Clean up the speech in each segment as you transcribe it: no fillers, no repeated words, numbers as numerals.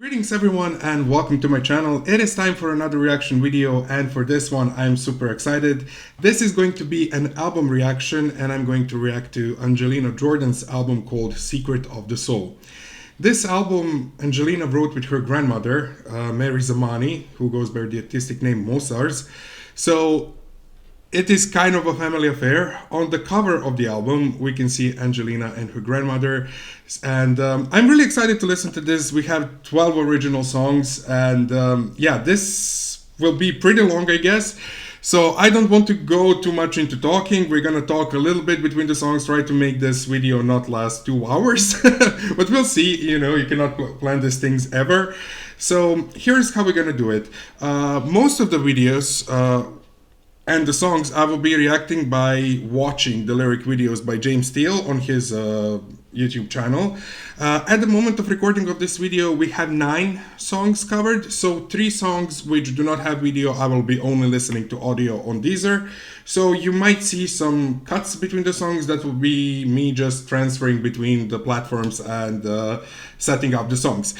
Greetings everyone and welcome to my channel. It is time for another reaction video, and for this one I'm super excited. This is going to be an album reaction and I'm going to react to Angelina Jordan's album called Secret of the Soul. This album Angelina wrote with her grandmother, Mary Zamani, who goes by the artistic name Mozart. So it is kind of a family affair. On the cover of the album, we can see Angelina and her grandmother. And I'm really excited to listen to this. We have 12 original songs. And yeah, this will be pretty long, I guess. So I don't want to go too much into talking. We're gonna talk a little bit between the songs, try to make this video not last 2 hours. But we'll see, you know, you cannot plan these things ever. So here's how we're gonna do it. Most of the videos, and the songs I will be reacting by watching the lyric videos by James Steele on his YouTube channel. At the moment of recording of this video, we have 9 songs covered. So 3 songs which do not have video, I will be only listening to audio on Deezer. So you might see some cuts between the songs. That will be me just transferring between the platforms and setting up the songs.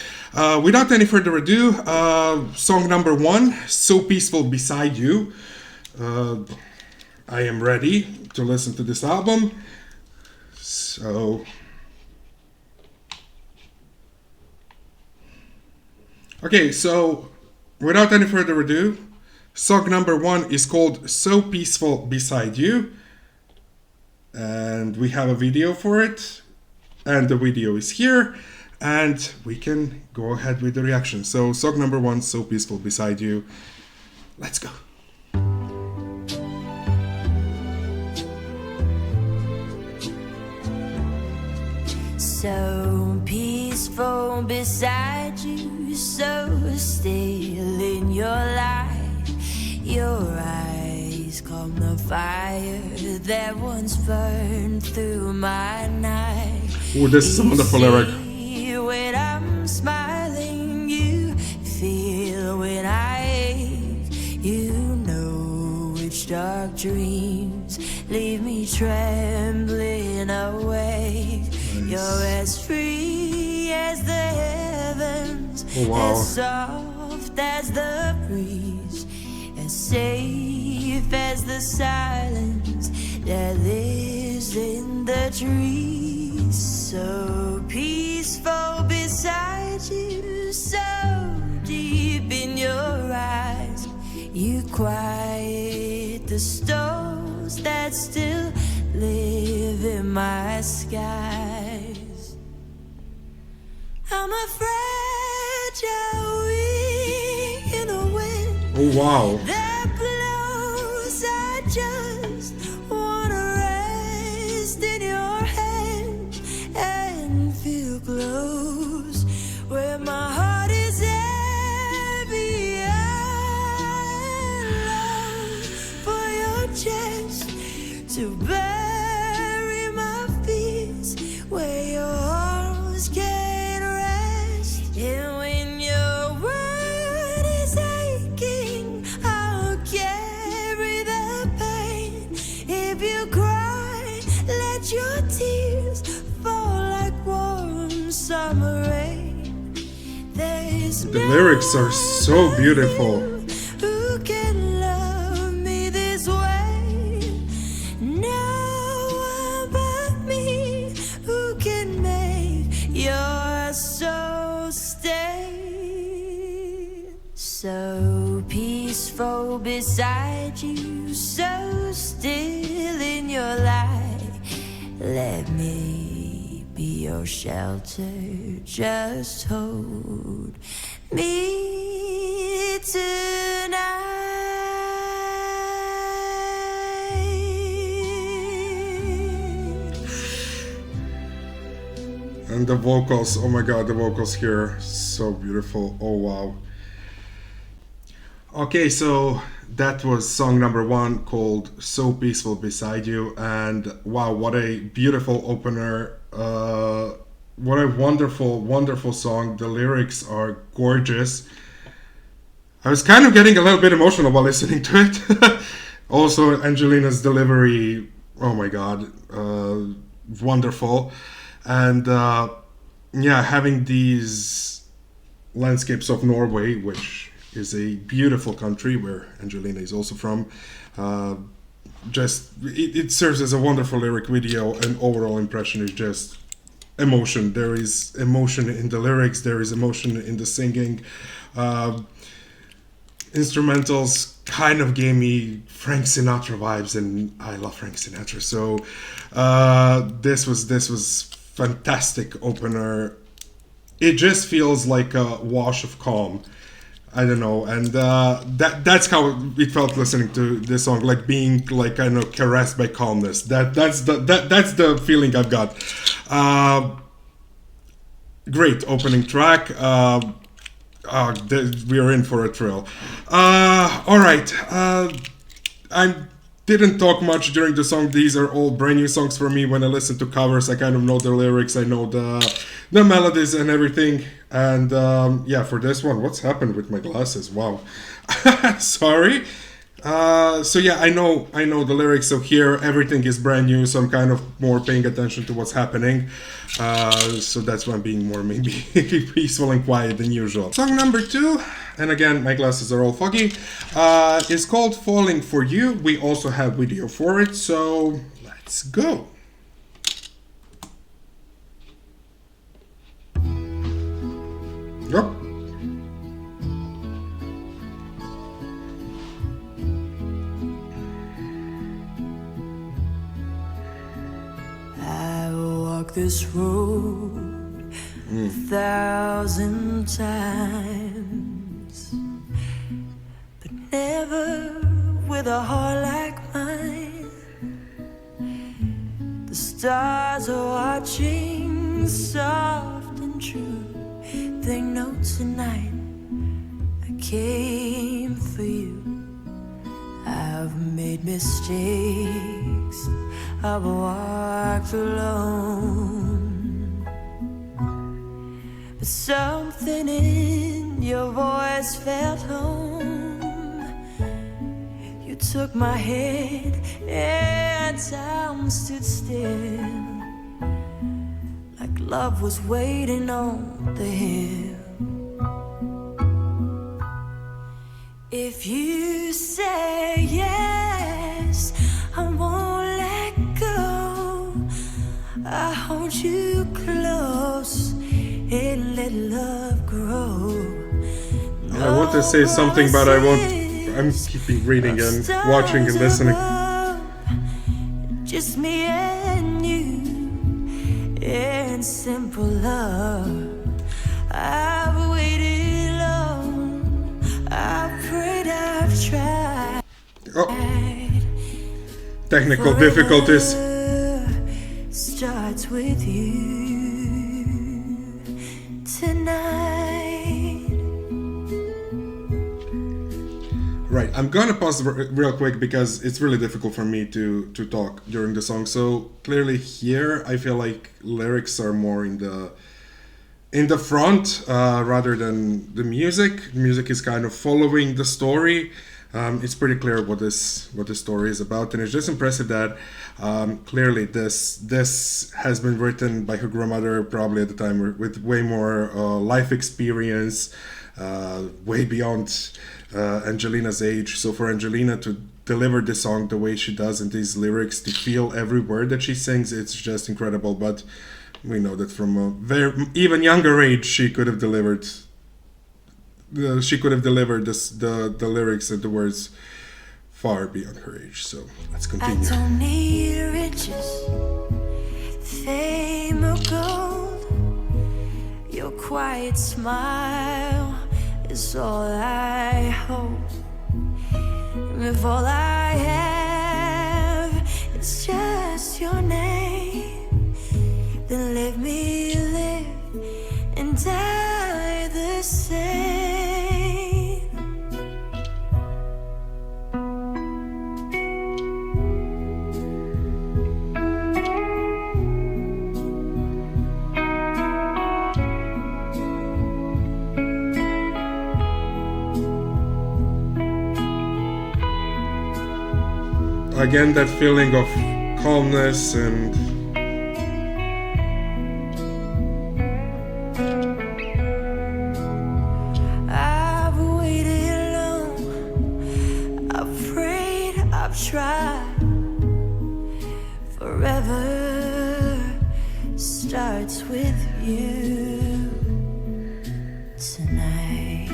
Without any further ado, song number 1, So Peaceful Beside You. I am ready to listen to this album. So okay, so without any further ado, song number 1 is called So Peaceful Beside You, and we have a video for it, and the video is here, and we can go ahead with the reaction. So song number 1, So Peaceful Beside You. Let's go. So peaceful beside you, so still in your light. Your eyes calm the fire that once burned through my night. Oh, this is a wonderful lyric. When I'm smiling, you feel when I ache. You know which dark dreams leave me trembling awake. You're as free as the heavens, as soft as the breeze, as safe as the silence that lives in the trees. So peaceful beside you, so deep in your eyes, you quiet the storms that still live in my skies. I'm a fragile wing in the wind. Oh wow. That blows, I just wanna rest in your hand and feel close where my heart is heavy. I long for your chest to bury my fears where your arms can rest. And when your world is aching, I'll carry the pain. If you cry, let your tears fall like warm summer rain. There's The lyrics are so beautiful. who can love me this way. No one but me who can make your soul stay. So peaceful beside you, so still in your light. Let me be your shelter, just hold me tonight. And the vocals, oh my god, the vocals here, so beautiful. Oh wow. Okay, so that was song number 1 called So Peaceful Beside You, and wow, what a beautiful opener. What a wonderful song. The lyrics are gorgeous. I was kind of getting a little bit emotional while listening to it. Also, Angelina's delivery, oh my god, wonderful. And yeah, having these landscapes of Norway, which is a beautiful country where Angelina is also from. It serves as a wonderful lyric video, and overall impression is just emotion. There is emotion in the lyrics, there is emotion in the singing. Instrumentals kind of gave me Frank Sinatra vibes, and I love Frank Sinatra, so this was fantastic opener. It just feels like a wash of calm. I don't know, and that's how it felt listening to this song, like being like kind of caressed by calmness. That's the feeling I've got. Great opening track. We are in for a thrill. All right. I didn't talk much during the song. These are all brand new songs for me. When I listen to covers, I kind of know the lyrics. I know the melodies and everything. And yeah, for this one, what's happened with my glasses? Wow. Sorry. So yeah, I know the lyrics. So here, everything is brand new. So I'm kind of more paying attention to what's happening. So that's why I'm being more maybe peaceful and quiet than usual. Song number 2, and again, my glasses are all foggy, is called Falling For You. We also have video for it, so let's go. Yep. This road 1,000 times, but never with a heart like mine. The stars are watching, soft and true. They know tonight I came for you. I've made mistakes, I've walked alone, but something in your voice felt home. You took my hand and time stood still, like love was waiting on the hill. If you say yes, I won't let go. I hold you close and let love grow. I want to say something, but I won't. I'm keeping reading and watching and listening. Just me and you, and simple love. I've waited long, I've prayed, I've tried. Oh. Technical difficulties. Starts with you tonight. Right, I'm gonna pause real quick because it's really difficult for me to talk during the song. So clearly here, I feel like lyrics are more in the front rather than the music. The music is kind of following the story. It's pretty clear what this story is about, and it's just impressive that clearly this has been written by her grandmother, probably at the time with way more life experience, way beyond Angelina's age. So for Angelina to deliver this song the way she does and these lyrics, to feel every word that she sings, it's just incredible. But we know that from a very even younger age, she could have delivered. She could have delivered the lyrics and the words far beyond her age. So let's continue. I don't need riches, fame or gold. Your quiet smile is all I hope. If all I have is just your name, then let me live and die the same. Again, that feeling of calmness and try. Forever starts with you tonight.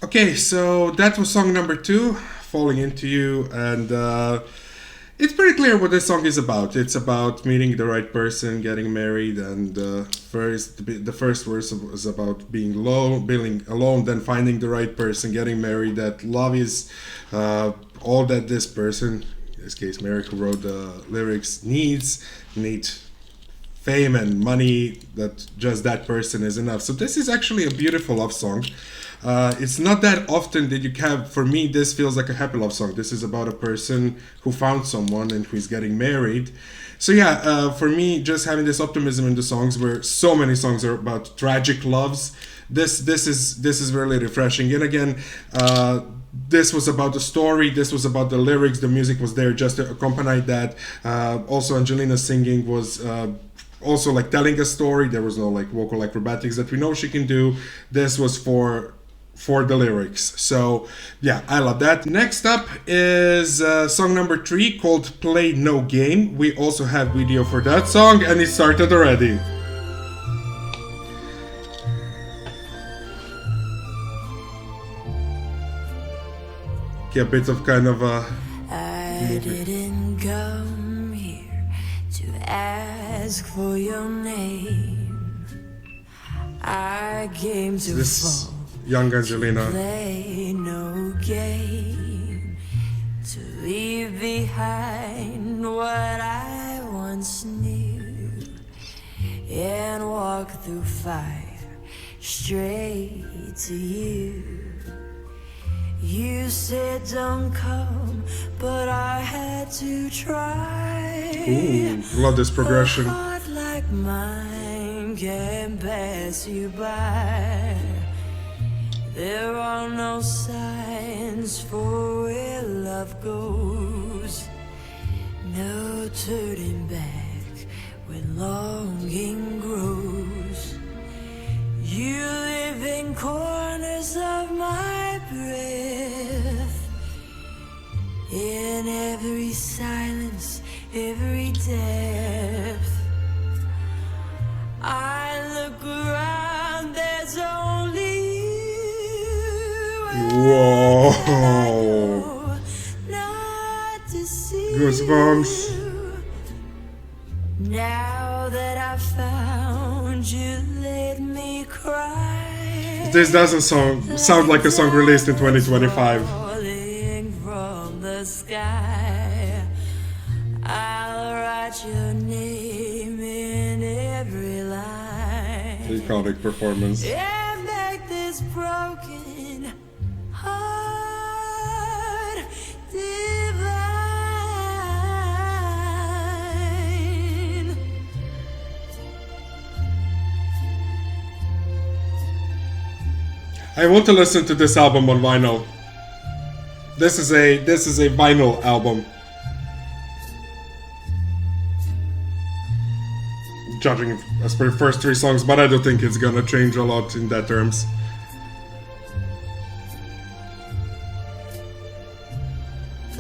Okay, so that was song number 2, Falling Into You, and it's pretty clear what this song is about. It's about meeting the right person, getting married, and the first verse was about being alone, then finding the right person, getting married. That love is all that this person, in this case Merrick, who wrote the lyrics, need fame and money, that just that person is enough. So this is actually a beautiful love song. It's not that often that you have, for me, this feels like a happy love song. This is about a person who found someone and who is getting married. So yeah, for me, just having this optimism in the songs, where so many songs are about tragic loves, this is really refreshing. And again, this was about the story, this was about the lyrics, the music was there just to accompany that. Also, Angelina's singing was also like telling a story. There was no like vocal acrobatics that we know she can do. This was for the lyrics. So yeah, I love that. Next up is song number 3, called Play No Game. We also have video for that song, and it started already. Okay, a bit of kind of a I didn't come here to ask for your name. I came to this young Angelina. play no game, to leave behind what I once knew, and walk through fire straight to you. You said don't come, but I had to try. Ooh, love this progression. A heart like mine can pass you by. There are no signs for where love goes, no turning back when longing grows. You live in corners of my breath, in every silence, every depth. I look around, there's only you. Whoa. Not to see Goosebumps. you. Now that I found you, let me cry. This doesn't sound like a song released in 2025. Falling from the sky, I'll write your name in every line. Iconic performance. And make this broken heart divine. I want to listen to this album on vinyl. This is a vinyl album. Judging as per the first 3 songs, but I don't think it's gonna change a lot in that terms.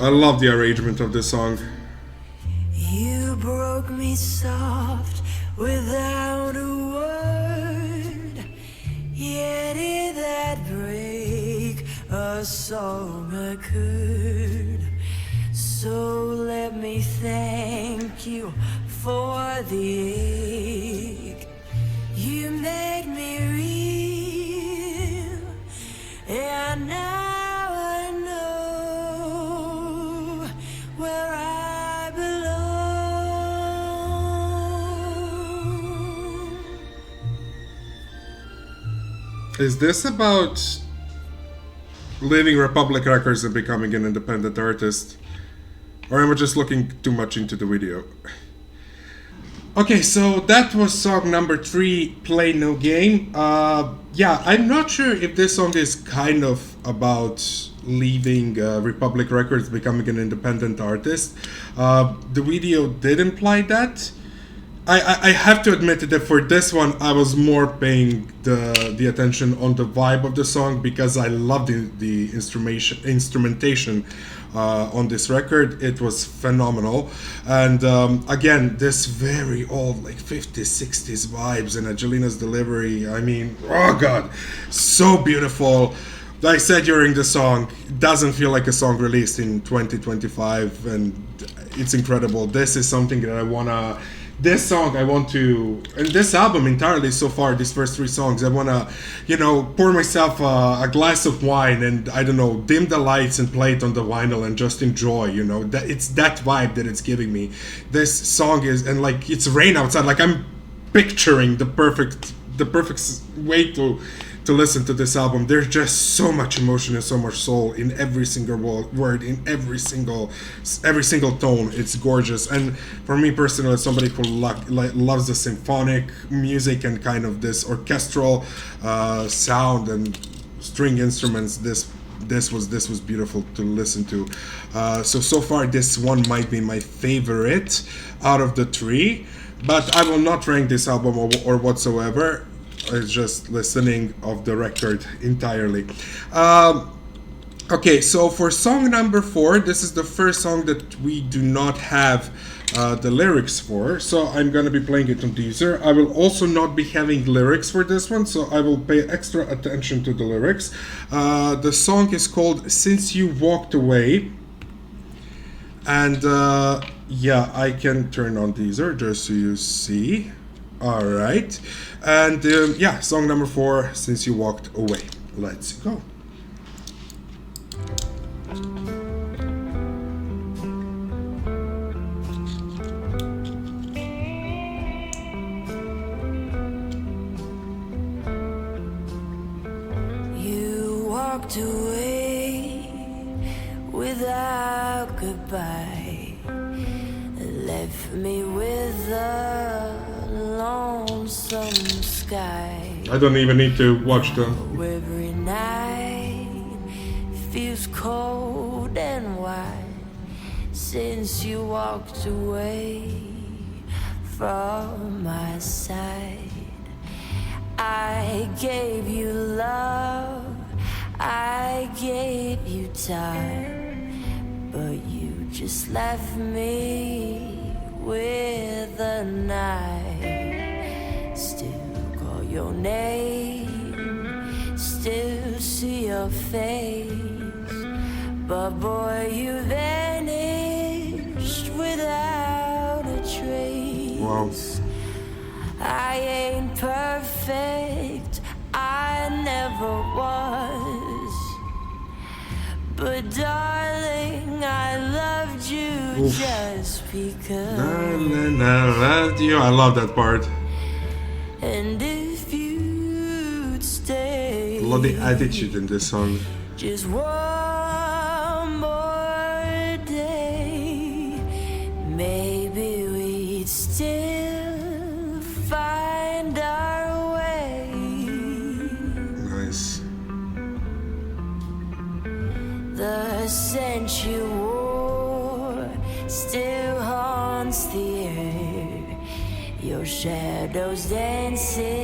I love the arrangement of this song. You broke me soft without a word, yet in that break a song occurred. So let me thank you for the ache. You made me real, and now I know where I belong. Is this about leaving Republic Records and becoming an independent artist? Or am I just looking too much into the video? Okay, so that was song number 3, Play No Game. Yeah, I'm not sure if this song is kind of about leaving Republic Records, becoming an independent artist. The video did imply that. I have to admit that for this one, I was more paying the attention on the vibe of the song because I loved the instrumentation on this record. It was phenomenal. And again, this very old, like 50s, 60s vibes and Angelina's delivery. I mean, oh God, so beautiful. Like I said during the song, it doesn't feel like a song released in 2025, and it's incredible. This is something that I wanna. This song I want to, and this album entirely so far, these first three songs, I want to, pour myself a glass of wine and, I don't know, dim the lights and play it on the vinyl and just enjoy, that it's that vibe that it's giving me. This song is, and like, it's rain outside, like I'm picturing the perfect way to listen to this album. There's just so much emotion and so much soul in every single word, in every single tone. It's gorgeous. And for me personally, as somebody who loves the symphonic music and kind of this orchestral sound and string instruments, this was beautiful to listen to. So far this one might be my favorite out of the three, but I will not rank this album or whatsoever. It's just listening of the record entirely. Okay, so for song number 4, this is the first song that we do not have the lyrics for, so I'm gonna be playing it on Deezer. I will also not be having lyrics for this one, so I will pay extra attention to the lyrics. The song is called Since You Walked Away, and yeah, I can turn on Deezer just so you see. Alright, and yeah, song number 4, Since You Walked Away. Let's go. You walked away without goodbye, left me with a lonesome sky. I don't even need to watch them. Every night feels cold and white since you walked away from my side. I gave you love, I gave you time, but you just left me with a knife. Still call your name, still see your face, but boy, you vanished without a trace. Wow. I ain't perfect, I never was, but darling, I loved you. Oof. Just because. I loved you. I love that part. And if you'd stay, I love the attitude in this song. Just one more day, maybe we'd still find our way. Nice. The scent you wore still haunts the air, your shadows dancing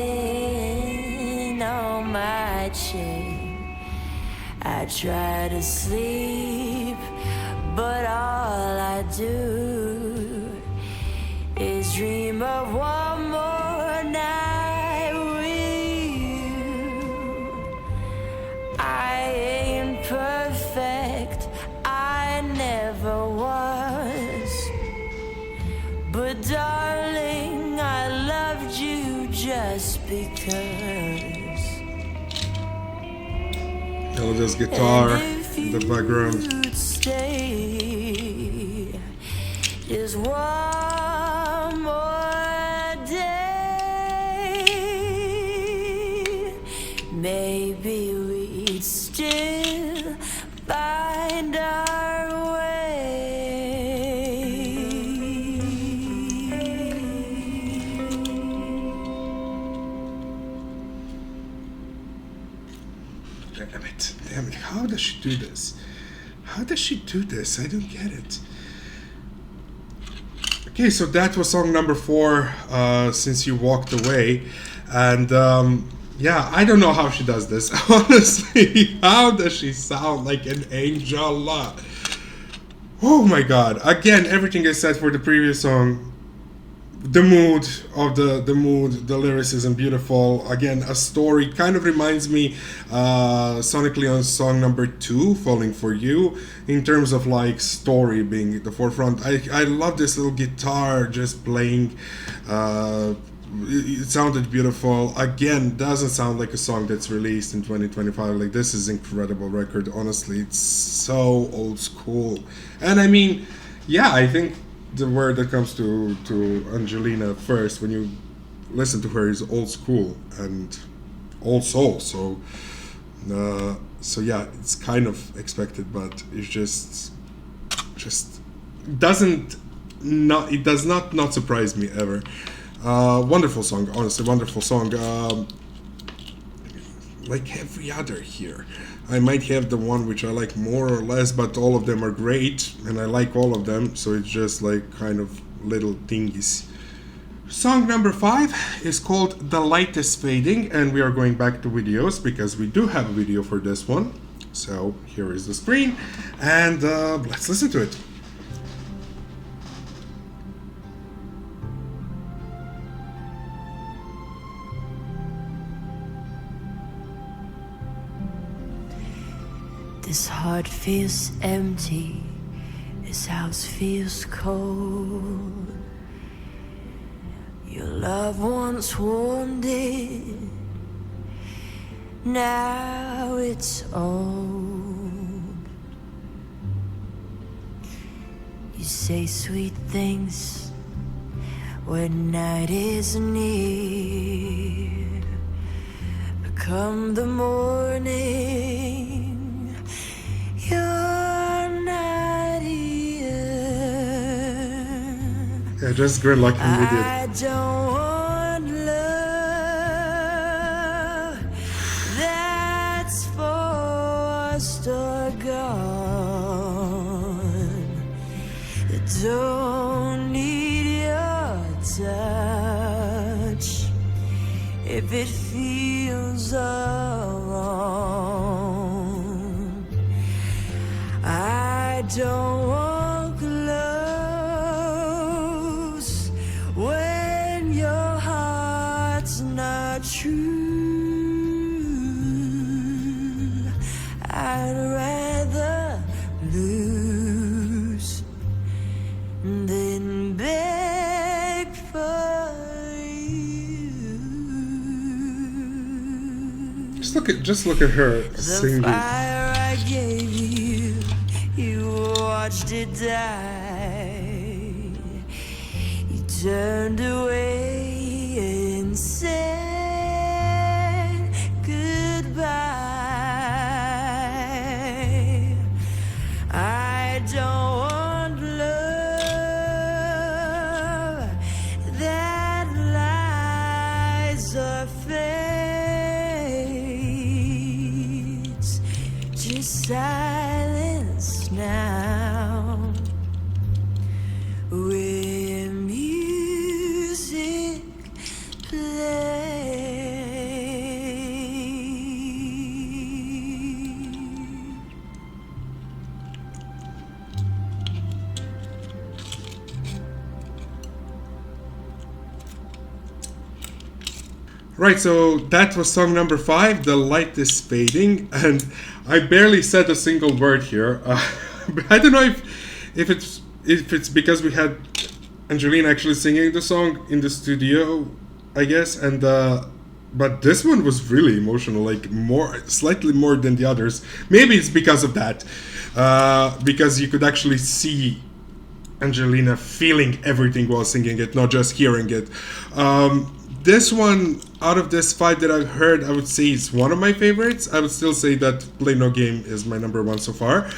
on my chair. I try to sleep, but all I do is dream of one more night with you. I ain't perfect, I never was, but darling, I loved you just because. Oh, there's guitar in the background. Stay just one more day, maybe we'd still find our way. Damn it. How does she do this? How does she do this? I don't get it. Okay, so that was song number 4, Since You Walked Away. And yeah, I don't know how she does this. Honestly, how does she sound like an angel? Oh my god. Again, everything I said for the previous song. The mood of the lyricism, beautiful. Again, a story, kind of reminds me sonically on song number 2, Falling For You, in terms of like story being at the forefront. I love this little guitar just playing. It sounded beautiful. Again, doesn't sound like a song that's released in 2025. Like, this is incredible record, honestly. It's so old school. And I mean, yeah, I think the word that comes to Angelina first when you listen to her is old school and old soul. So yeah, it's kind of expected, but it's just does not surprise me ever. Wonderful song, honestly, wonderful song. Like every other here. I might have the one which I like more or less, but all of them are great, and I like all of them, so it's just like kind of little thingies. Song number 5 is called The Light Is Fading, and we are going back to videos because we do have a video for this one. So here is the screen, and let's listen to it. This heart feels empty, this house feels cold. Your loved ones warmed it, now it's old. You say sweet things when night is near, but come the morning, you're not here. Yeah, just great luck in video. I don't want love that's forced or gone. I don't need your touch if it feels wrong. I don't want close when your heart's not true. I'd rather lose than beg for you. Just look at her singing. The fire I gave you, you watched it die. You turned away and said goodbye. I don't want love that lies or fades, just silence now, where music plays. Right, so that was song number 5, The Light Is Fading, and I barely said a single word here. I don't know if it's because we had Angelina actually singing the song in the studio, I guess, and but this one was really emotional, like slightly more than the others. Maybe it's because of that, because you could actually see Angelina feeling everything while singing it, not just hearing it. This one, out of this 5 that I've heard, I would say it's one of my favorites. I would still say that Play No Game is my number 1 so far.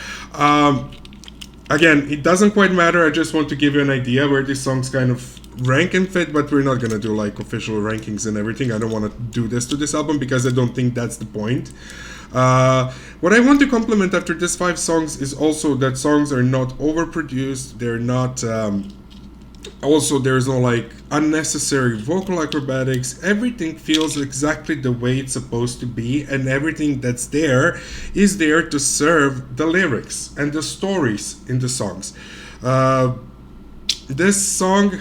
Again, it doesn't quite matter. I just want to give you an idea where these songs kind of rank and fit, but we're not gonna do like official rankings and everything. I don't want to do this to this album because I don't think that's the point. What I want to compliment after these 5 songs is also that songs are not overproduced. They're not. Also, there's no like unnecessary vocal acrobatics. Everything feels exactly the way it's supposed to be, and everything that's there is there to serve the lyrics and the stories in the songs. This song,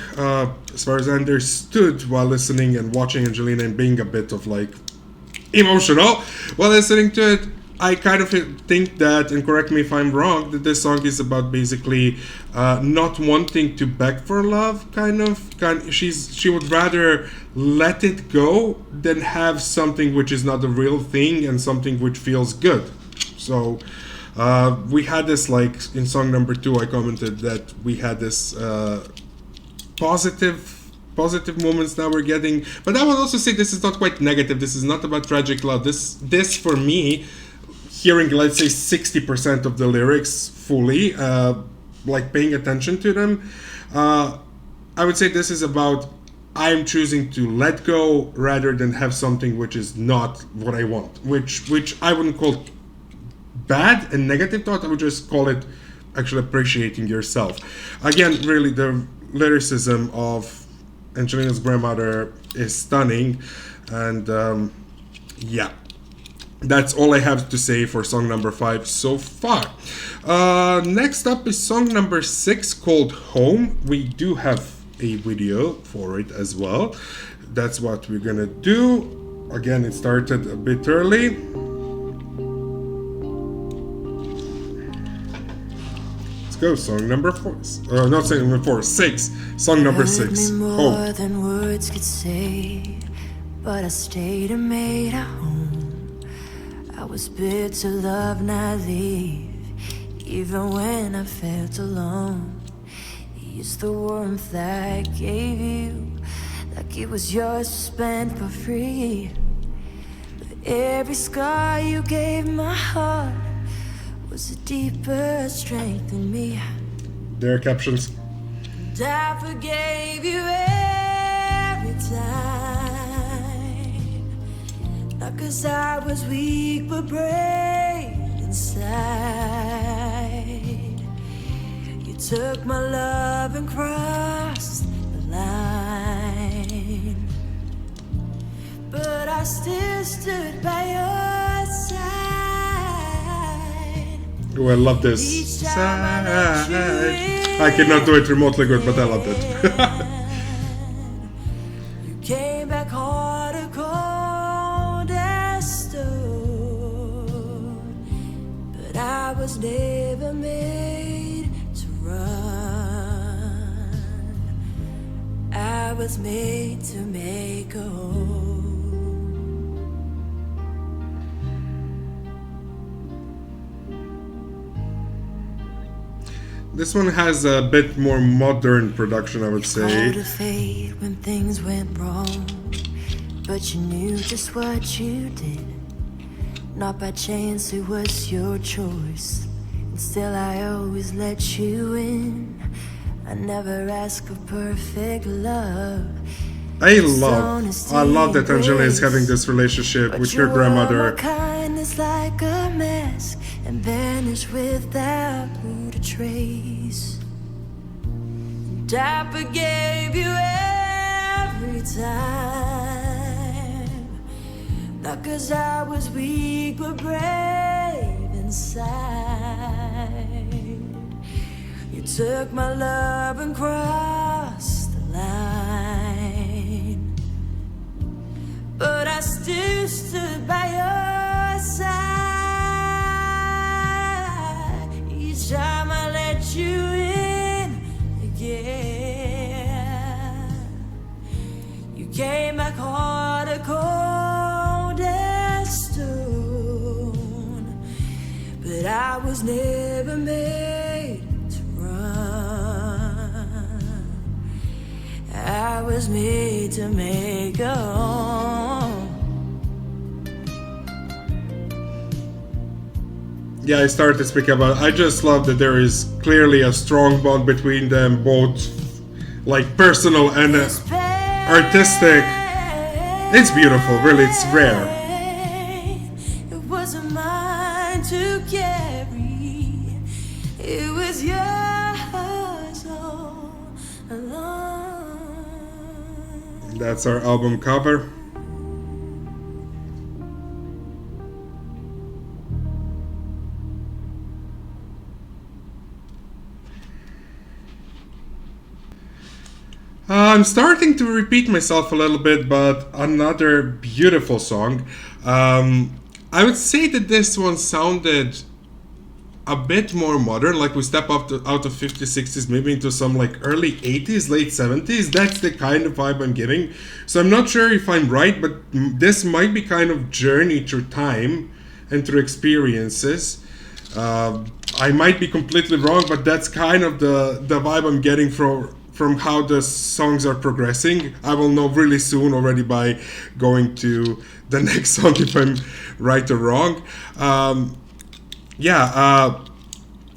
as far as I understood while listening and watching Angelina and being a bit of like emotional while listening to it, I kind of think that, and correct me if I'm wrong, that this song is about basically not wanting to beg for love. She would rather let it go than have something which is not a real thing and something which feels good. So we had this, like in song number 2, I commented that we had this positive moments now we're getting, but I would also say this is not quite negative. This is not about tragic love. This for me, hearing let's say 60% of the lyrics fully, like paying attention to them, I would say this is about I'm choosing to let go rather than have something which is not what I want, which I wouldn't call bad and negative thought. I would just call it actually appreciating yourself. Again, really the lyricism of Angelina's grandmother is stunning, and yeah, that's all I have to say for song number 5 so far. Next up is song number 6 called Home. We do have a video for it as well. That's what we're gonna do. Again, it started a bit early. Let's go, song number 4. Not song number 4, 6. Song number 6, more Home. than words could say, but I stayed and made a home. I was built to love, not leave, even when I felt alone. Used the warmth that I gave you, like it was yours to spend for free. But every scar you gave my heart was a deeper strength in me. There are captions. And I forgave you every time, not 'cause I was weak but brave inside. You took my love and crossed the line, but I still stood by your side. Oh, I love this. Each time I let you I cannot do it remotely good, but I loved it. You came back hard and cold as stone, but I was never made to run. I was made to make a home. This one has a bit more modern production, I would Called say. a fate when things went wrong, but you knew just what you did. Not by chance, it was your choice, and still I always let you in. I never asked for perfect love. I love that Angelina is having this relationship with her grandmother. But your kindness like a mask and vanish without root or trace. And I forgave you every time, not 'cause I was weak but brave inside. You took my love and crossed the line, but I still stood by your side. Each time I let you in again, you came back hard and cold as stone, but I was never made to run. I was made to make a home. Yeah, I started to speak about. I just love that there is clearly a strong bond between them, both like personal and artistic. It's beautiful, really. It's rare. It wasn't my is yours all alone. That's our album cover. I'm starting to repeat myself a little bit, but another beautiful song. I would say that this one sounded a bit more modern, like we step up out of 50s, 60s, maybe into some like early 80s, late 70s. That's the kind of vibe I'm getting. So I'm not sure if I'm right, but this might be kind of journey through time and through experiences. I might be completely wrong, but that's kind of the vibe I'm getting from how the songs are progressing. I will know really soon already by going to the next song if I'm right or wrong.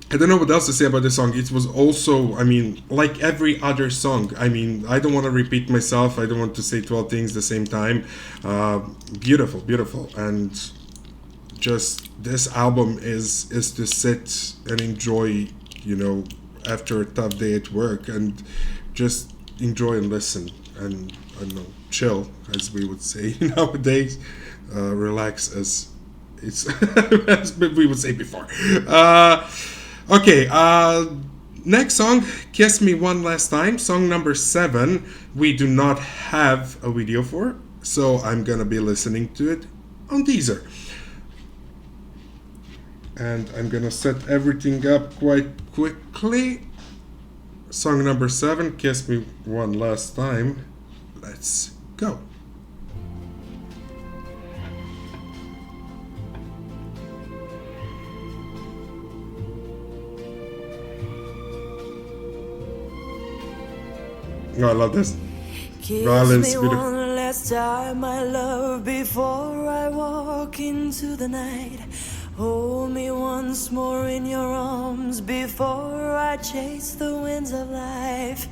I don't know what else to say about this song. It was also, I mean, like every other song. I mean, I don't want to repeat myself. I don't want to say 12 things at the same time. Beautiful, beautiful. And just this album is to sit and enjoy, you know, after a tough day at work, and just enjoy and listen and, I don't know, chill, as we would say nowadays. Relax, as it's as we would say before. Next song, Kiss Me One Last Time, song number 7. We do not have a video for, so I'm gonna be listening to it on Deezer. And I'm gonna set everything up quite quickly. Song number 7, Kiss Me One Last Time. Let's go. Oh, I love this. Violence, Kiss me beautiful. one last time, my love, before I walk into the night. Hold me once more in your arms before I chase the winds of life.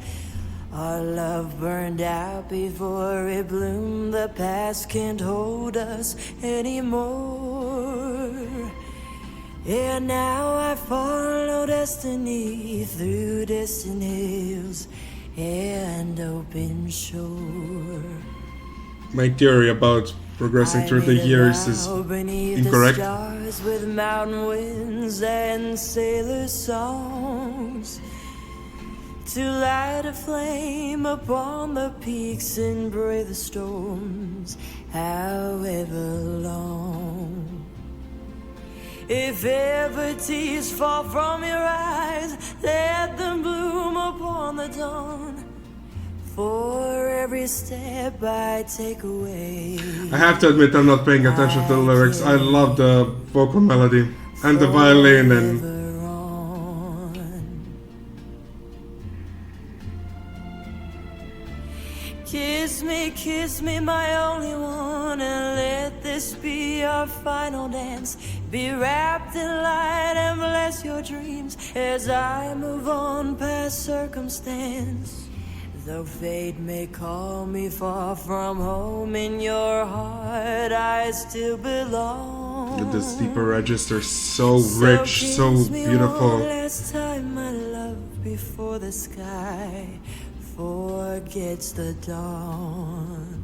Our love burned out before it bloomed. The past can't hold us anymore. And now I follow destiny through distant hills and open shore. My theory about progressing through the years is incorrect. The stars with mountain winds and sailor songs, to light a flame upon the peaks and brave the storms, however long. If ever tears fall from your eyes, let them bloom upon the dawn. For every step I take away, I have to admit I'm not paying attention to the lyrics. I love the vocal melody and the violin and kiss me, my only one, and let this be our final dance. Be wrapped in light and bless your dreams as I move on past circumstance. Though fate may call me far from home, in your heart I still belong. this deeper register, so rich, so beautiful. One last time, my love, before the sky forgets the dawn.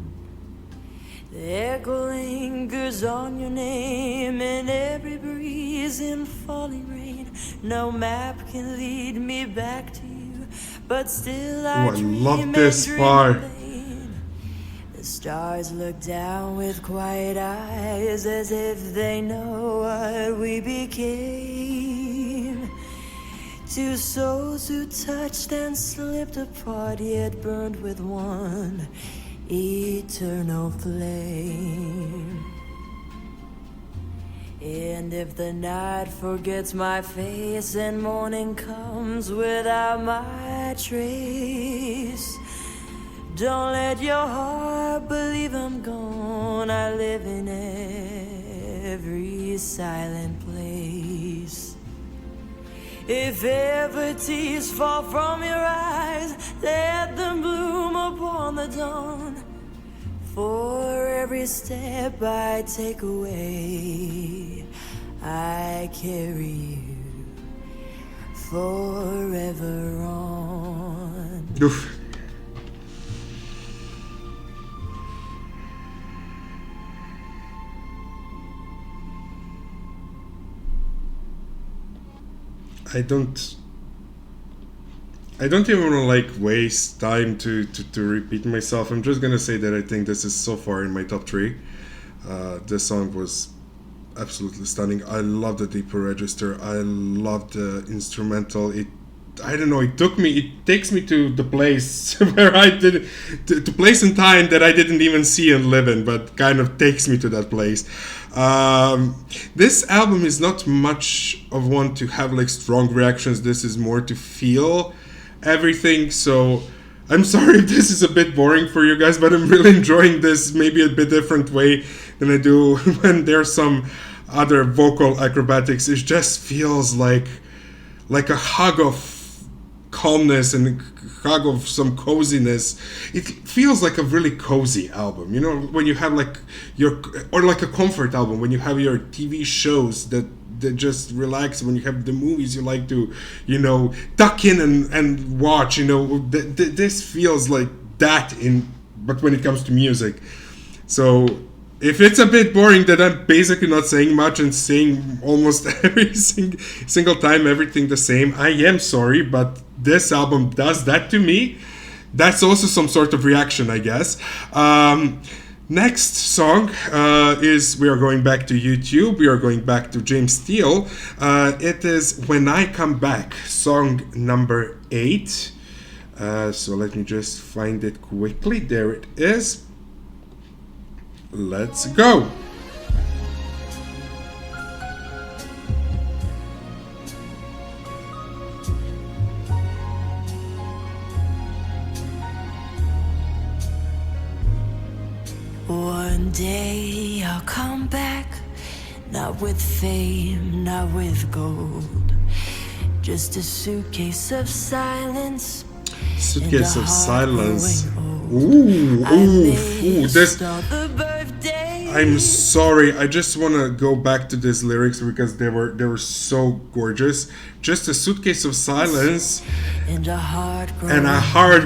The echo lingers on your name in every breeze and falling rain. No map can lead me back to you, but still I dream love this and dream part. in vain. The stars look down with quiet eyes as if they know what we became. Two souls who touched and slipped apart, yet burned with one eternal flame. And if the night forgets my face and morning comes without my trace, don't let your heart believe I'm gone. I live in every silent place. If ever tears fall from your eyes, let them bloom upon the dawn. For every step I take away, I carry you forever on. Oof. I don't even want to like waste time to repeat myself. I'm just gonna say that I think this is so far in my top 3. This song was absolutely stunning. I love the deeper register. I love the instrumental. I don't know. It takes me to the place where I did, to place and time that I didn't even see and live in, but kind of takes me to that place. This album is not much of one to have like strong reactions. This is more to feel everything. So I'm sorry if this is a bit boring for you guys, but I'm really enjoying this maybe a bit different way than I do when there's some other vocal acrobatics. It just feels like a hug of calmness and hug of some coziness. It feels like a really cozy album, you know, when you have like or like a comfort album, when you have your TV shows that just relax, when you have the movies you like to, you know, tuck in and watch, you know, this feels like that but when it comes to music. So if it's a bit boring that I'm basically not saying much and saying almost every single time everything the same, I am sorry, but this album does that to me. That's also some sort of reaction, I guess. Next song is, we are going back to YouTube. We are going back to James Steele. It is When I Come Back, song number 8. So let me just find it quickly. There it is. Let's go. One day I'll come back, not with fame, not with gold, just a suitcase of silence. Suitcase of silence. Ooh, this. I'm sorry. I just want to go back to these lyrics because they were so gorgeous. Just a suitcase of silence and a heart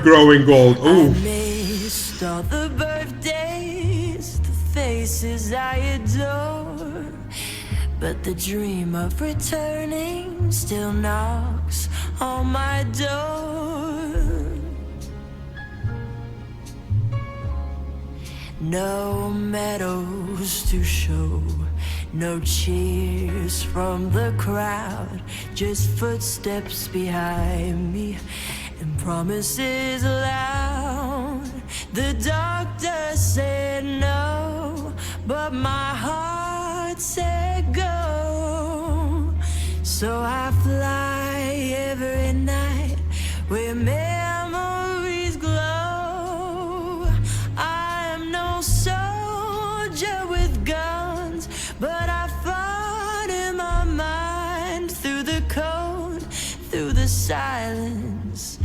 growing gold. Ooh. I missed all the birthdays, the faces I adore, but the dream of returning still knocks on my door. No medals to show, no cheers from the crowd, just footsteps behind me and promises loud. The doctor said no, but my heart said go. So I fly every night where memories glow. I am no soldier with guns, but I fought in my mind through the cold, through the silence,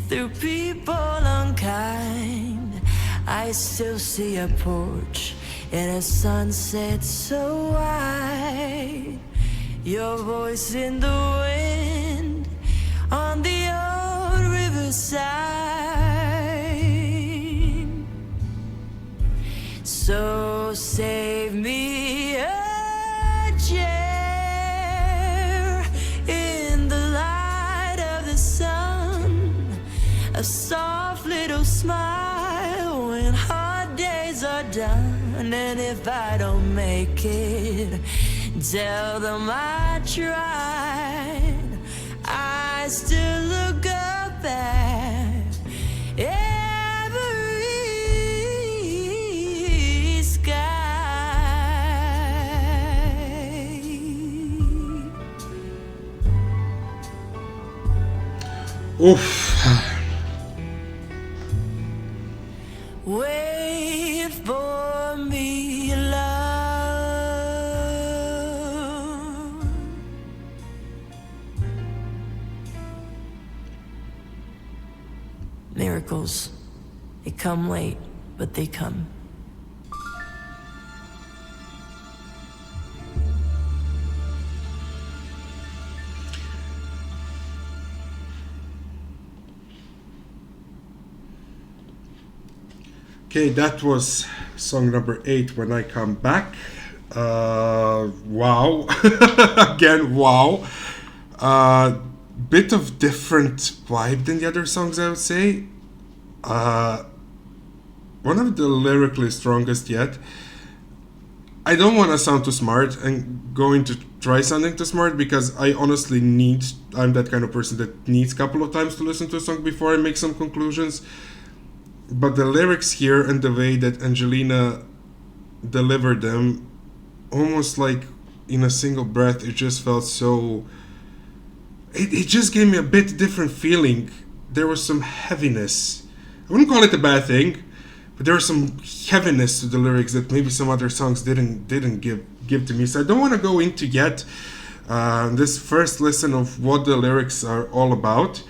through people unkind. I still see a porch and a sunset so wide. Your voice in the wind on the old riverside. So save me a chair in the light of the sun, a soft little smile when hard days are done. And if I don't make it, tell them I tried. I still look up at every sky. Oof. Wait for me, love. Miracles, they come late, but they come. Okay, that was song number 8, When I Come Back. Wow. Again, wow. Bit of different vibe than the other songs, I would say. One of the lyrically strongest yet. I don't want to sound too smart and going to try sounding too smart because I'm that kind of person that needs a couple of times to listen to a song before I make some conclusions. But the lyrics here and the way that Angelina delivered them, almost like in a single breath, it just felt so... It just gave me a bit different feeling. There was some heaviness. I wouldn't call it a bad thing, but there was some heaviness to the lyrics that maybe some other songs didn't give to me. So I don't want to go into yet this first listen of what the lyrics are all about.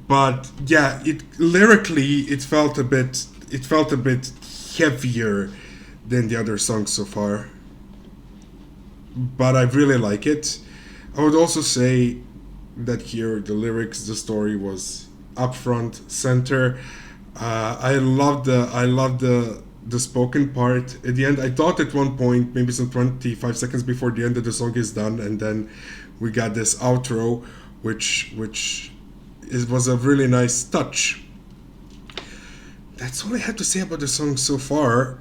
But yeah, lyrically it felt a bit heavier than the other songs so far. But I really like it. I would also say that here the lyrics, the story was up front, center. I love the spoken part at the end. I thought at one point, maybe some 25 seconds before the end of the song is done, and then we got this outro, which was a really nice touch. That's all I have to say about the song so far.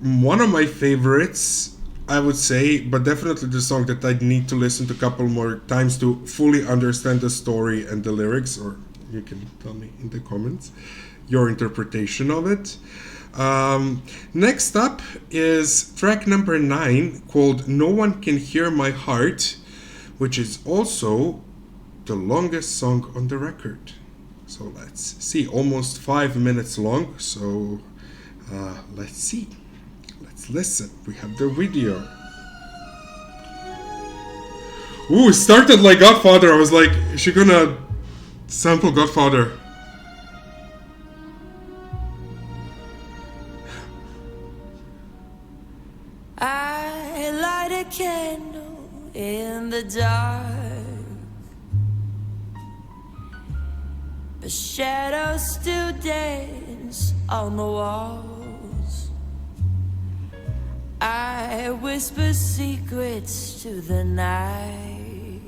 One of my favorites, I would say, but definitely the song that I'd need to listen to a couple more times to fully understand the story and the lyrics, or you can tell me in the comments your interpretation of it. Next up is track number 9 called No One Can Hear My Heart, which is also the longest song on the record. So let's see, almost 5 minutes long. So let's see. Let's listen. We have the video. Ooh, it started like Godfather. I was like, is she gonna sample Godfather? I light a candle in the dark. The shadows still dance on the walls. I whisper secrets to the night,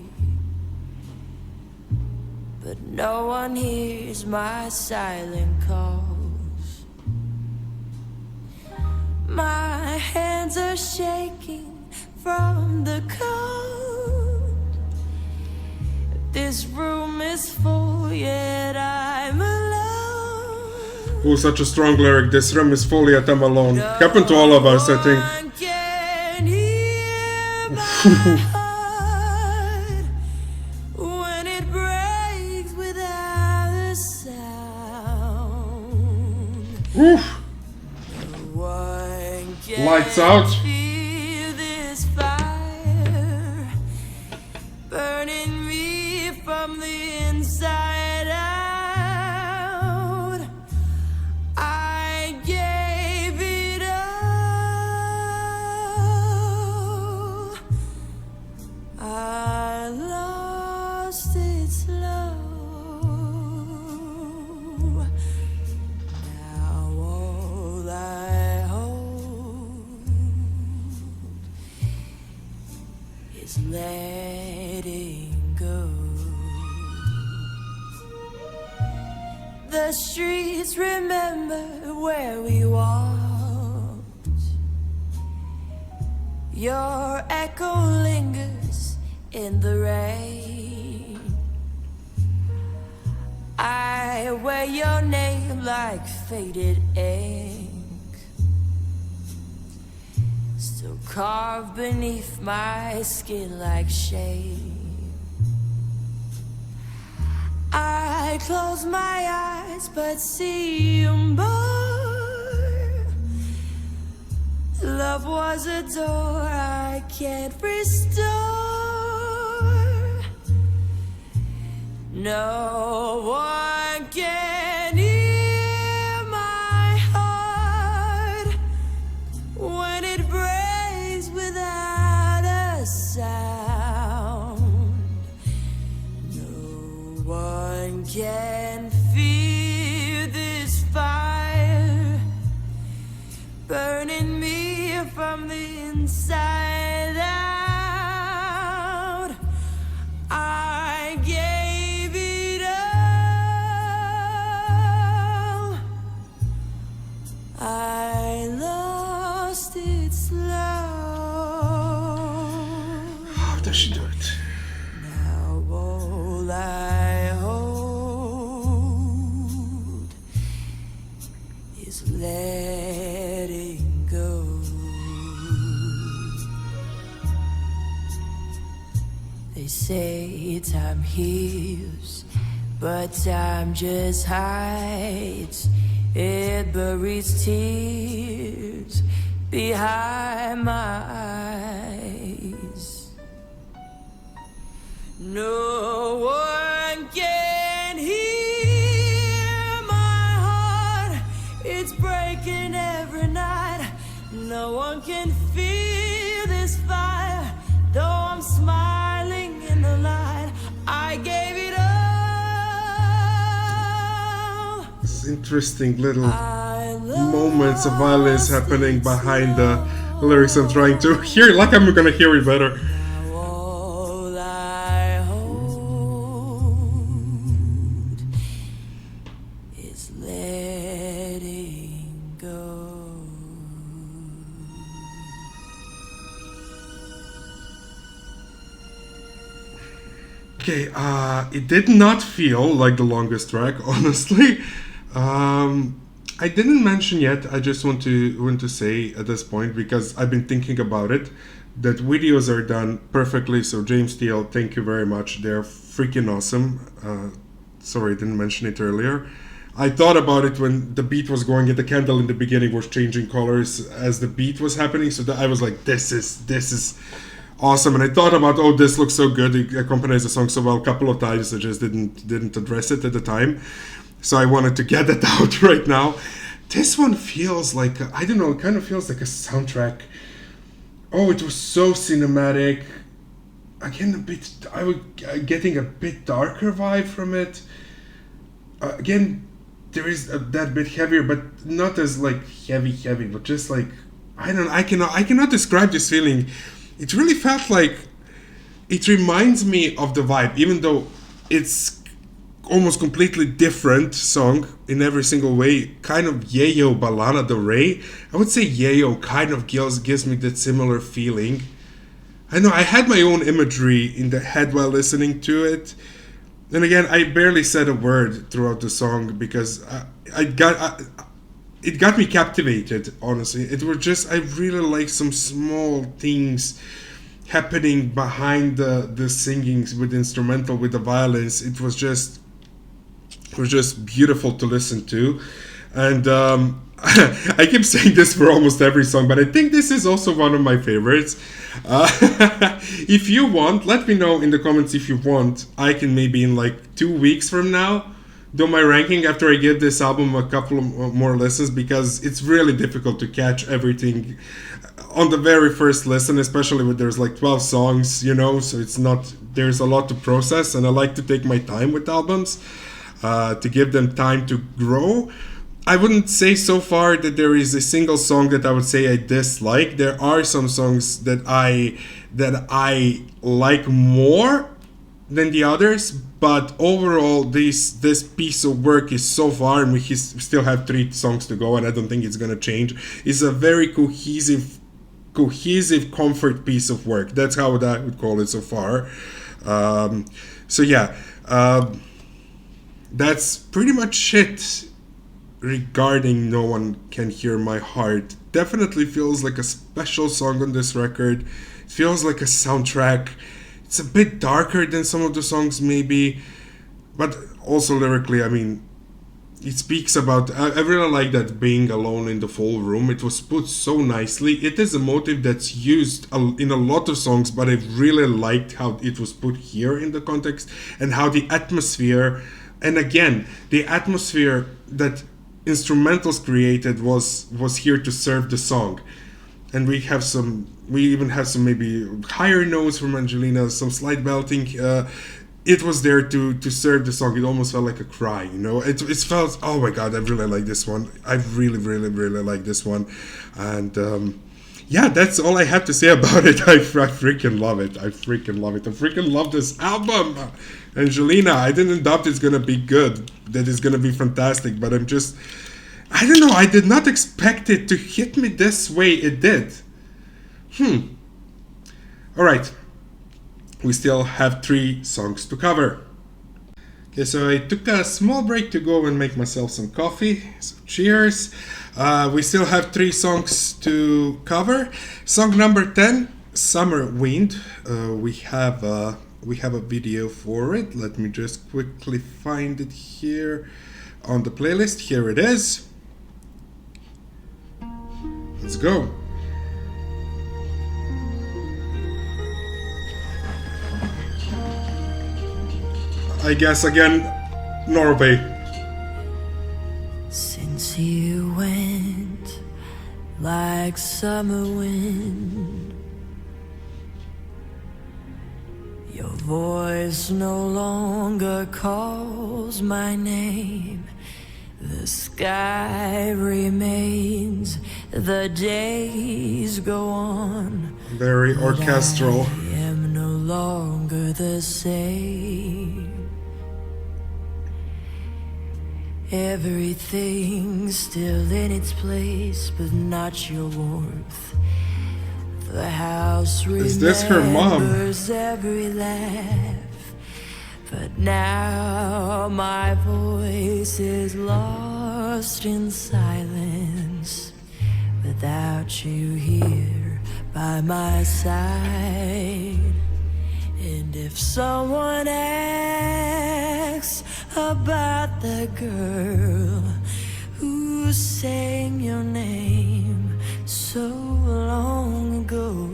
but no one hears my silent calls. My hands are shaking from the cold. This room is full, yet I'm alone. Oh, such a strong lyric. This room is full, yet I'm alone. Happened to all of us, I think. Can hear my heart when it breaks without a sound. Oof. One Lights out. feel this fire burning me from the inside out. I gave it all. I lost it slow. Now all I hold is letting go. The streets remember where we walked. Your echo lingers in the rain. I wear your name like faded ink, still carved beneath my skin like shame. I close my eyes but see you more. Love was a door I can't restore. No one can hear my heart when it breaks without a sound. No one can feel this fire say time heals, but time just hides. It buries tears behind my eyes. No one can hear my heart. It's breaking every night. No one can feel this fire. Though I'm smiling in the light, I gave it all. This interesting little moments of violence happening behind the lyrics I'm trying to hear, like I'm gonna hear it better. All I hold is letting go. Okay, it did not feel like the longest track, honestly. I didn't mention yet. I just want to say at this point, because I've been thinking about it, that videos are done perfectly. So James Steele, thank you very much. They're freaking awesome. Sorry, I didn't mention it earlier. I thought about it when the beat was going, and the candle in the beginning was changing colors as the beat was happening. So that I was like, this is awesome. And I thought about, oh, this looks so good. It accompanies the song so well a couple of times. I just didn't address it at the time. So I wanted to get that out right now. This one feels like, I don't know, it kind of feels like a soundtrack. Oh, it was so cinematic. Again, I was getting a bit darker vibe from it. Again, there is that bit heavier, but not as like heavy, but just like, I cannot describe this feeling. It really felt like, it reminds me of the vibe, even though it's almost completely different song in every single way. Kind of Yayo Balana Del Rey. I would say Yayo kind of gives me that similar feeling. I know I had my own imagery in the head while listening to it. And again, I barely said a word throughout the song because it got me captivated, honestly. It was just, I really like some small things happening behind the singing with the instrumental, with the violence. It was just beautiful to listen to. And I keep saying this for almost every song, but I think this is also one of my favorites. If you want, let me know in the comments if you want. I can maybe in like 2 weeks from now do my ranking after I give this album a couple of more listens, because it's really difficult to catch everything on the very first listen, especially when there's like 12 songs, you know, so there's a lot to process, and I like to take my time with albums to give them time to grow. I wouldn't say so far that there is a single song that I would say I dislike. There are some songs that I like more than the others, but overall this piece of work is so far, and we still have 3 songs to go, and I don't think it's gonna change. It's a very cohesive comfort piece of work. That's how I would call it so far. So yeah, that's pretty much it regarding No One Can Hear My Heart. Definitely feels like a special song on this record. It feels like a soundtrack. It's a bit darker than some of the songs maybe, but also lyrically, I mean, it speaks about, I really like that being alone in the full room. It was put so nicely. It is a motive that's used in a lot of songs, but I really liked how it was put here in the context, and how the atmosphere, and again, the atmosphere that instrumentals created was here to serve the song. And we even have some maybe higher notes from Angelina, some slight belting. It was there to serve the song. It almost felt like a cry, you know. It felt, oh my god, I really like this one. I really like this one. And yeah, that's all I have to say about it. I freaking love it. I freaking love this album. Angelina, I didn't doubt it's gonna be good, that it's gonna be fantastic, but I don't know, I did not expect it to hit me this way it did. Alright, we still have 3 songs to cover. Okay, so I took a small break to go and make myself some coffee, so cheers. We still have 3 songs to cover. Song number 10, Summer Wind. We have we have a video for it. Let me just quickly find it here on the playlist. Here it is. Let's go. I guess again, Norway. Since you went like summer wind, your voice no longer calls my name. The sky remains, the days go on. Very orchestral. I am no longer the same. Everything's still in its place, but not your warmth. The house Is this her mom? remembers every laugh, but now my voice is lost in silence. Without you here by my side. And if someone asks about the girl who sang your name so long ago,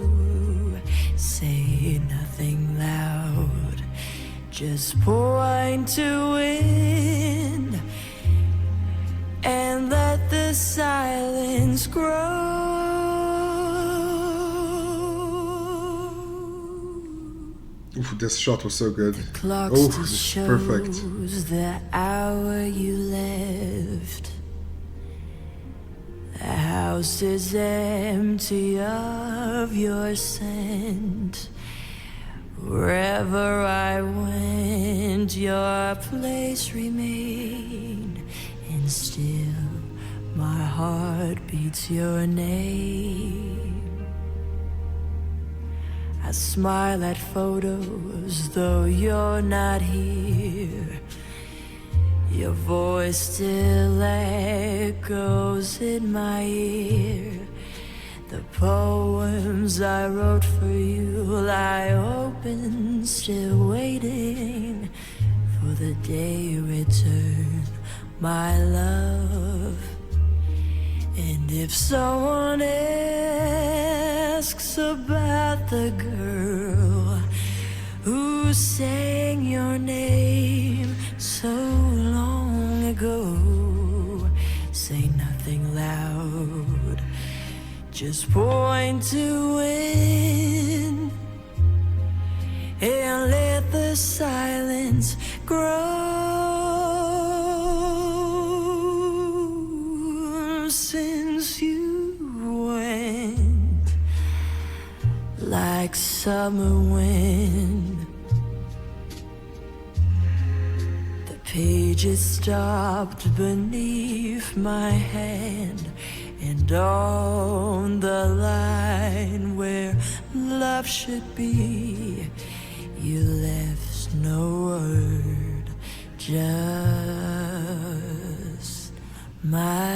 say nothing loud, just point to wind and let the silence grow. Oof, this shot was so good. Clock Oh, still this is perfect. shows the hour you left. The house is empty of your scent. Wherever I went, your place remained, and still my heart beats your name. I smile at photos, though you're not here. Your voice still echoes in my ear. The poems I wrote for you lie open, still waiting for the day you return, my love. And if someone asks about the girl who sang your name so long ago, say nothing loud, just point to wind and let the silence grow. Since you went like summer wind, the pages stopped beneath my hand, and on the line where love should be, you left no word, just my